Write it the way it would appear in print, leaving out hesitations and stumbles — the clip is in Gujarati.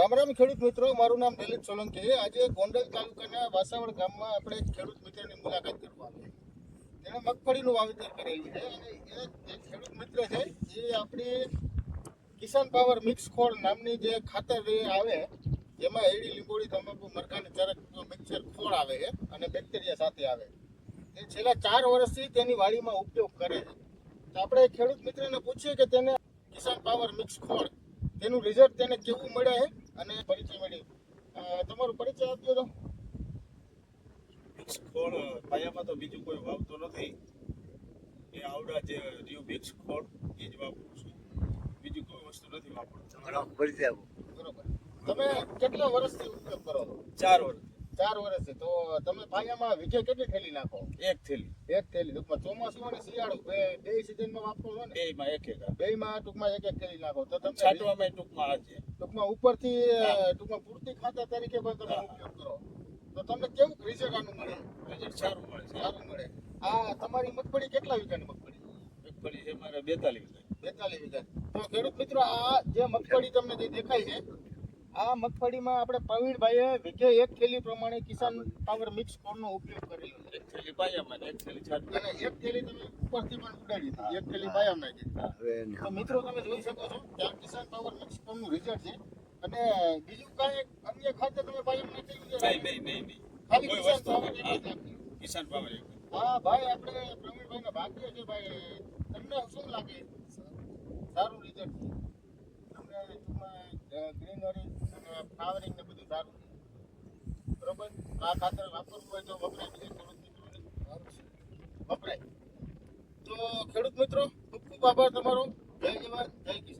રામ રામ ખેડૂત મિત્રો, મારું નામ દલિત સોલંકી. આજે ગોંડલ તાલુકાના વાસાવડ ગામમાં આપણે એક ખેડૂત મિત્રની મુલાકાત કરવા આવી. તેણે મગફળીનું વાવેતર કરેલું છે અને એ જે ખેડૂત મિત્ર છે એ આપણી કિસાન પાવર મિક્સ ખોળ નામની જે ખાતર આવે, જેમાં એડી, લીંબોળી, તમાકુ, મરઘાની ચરક મિક્સર ખોળ આવે છે અને બેક્ટેરિયા સાથે આવે. એ છેલ્લા 4 વર્ષથી તેની વાડીમાં ઉપયોગ કરે છે. તો આપણે ખેડૂત મિત્રને પૂછીએ કે તેને કિસાન પાવર મિક્સ ખોળ તેનું રિઝલ્ટ તેને કેવું મળે છે અને પરિચય મળી. તમારો પરિચય આપજો તો. મિક્સ ખોળ પાયામાં તો બીજું કોઈ વાવતો નથી. એ આવડા જે ન્યુ મિક્સ ખોળ એ જ વાપરું છું. બીજું કોઈ વસ્તુ નથી વાપરતો. બરોબર. તમે કેટલા વર્ષથી ઉપયોગ કરો છો? 4 વર્ષ. 4 વર્ષથી. તો તમે પાયામાં વીઘે કેટલી થેલી નાખો? એક થેલી. એક થેલી. ટૂંકમાં ચોમાસું અને શિયાળું બે સિઝનમાં વાપરો છો ને? બેમાં એક બેયમાં ટૂંકમાં એક થેલી નાખો. તો તમે છાંટવામાં ટૂંકમાં આજે ટૂંકમાં ઉપરથી ટૂંકમાં પૂરતી ખાતર તરીકે પણ તમે ઉપયોગ કરો. તો તમને કેવું રિઝલ્ટ આનું મળે? રિઝલ્ટ સારું મળે છે. સારું મળે. આ તમારી મગફળી કેટલા વીઘાની મગફળી? મગફળી છે મારે 42 વીઘા. 42 વીઘા. તો ખેડૂત મિત્રો, આ જે મગફળી તમને જે દેખાય છે, આ મગફળીમાં આપણે પ્રવીણભાઈએ વીઘે એક થેલી પ્રમાણે કિસાન પાવર મિક્સ ખોળનો ઉપયોગ કરેલો છે. એક થેલી પાયામાં ને એક થેલી છાંટવામાં. અને એક થેલી તમે ઉપરથી પણ ઉડાડી હતી, એક થેલી પાયામાં નાખી. તો મિત્રો, તમે જોઈ શકો છો કે આ કિસાન પાવર મિક્સ ખોળનું રિઝલ્ટ છે. અને બીજું કાંઈ અન્ય ખાતર તમે પાયામાં નાખેલું છે? નહીં. ખાલી કોઈ કિસાન વસ્તુ પાવર એક જ નાખ્યું. કિસાન પાવર એક. હા ભાઈ, આપણે પ્રવીણભાઈના ભાગ્ય છે ભાઈ. તમને શું લાગે? સારું રિઝલ્ટ છે. તમને ટૂંકમાં ગ્રીનરી અને ફ્લાવરિંગ ને બધું સારું છે. બરોબર. આ ખાતર વાપરવું હોય તો વપરાય. બીજા ખેડૂત મિત્રોને વપરાય. તો ખેડૂત મિત્રો, ખૂબ ખૂબ આભાર તમારો. જય જવાન, જય કિસાન.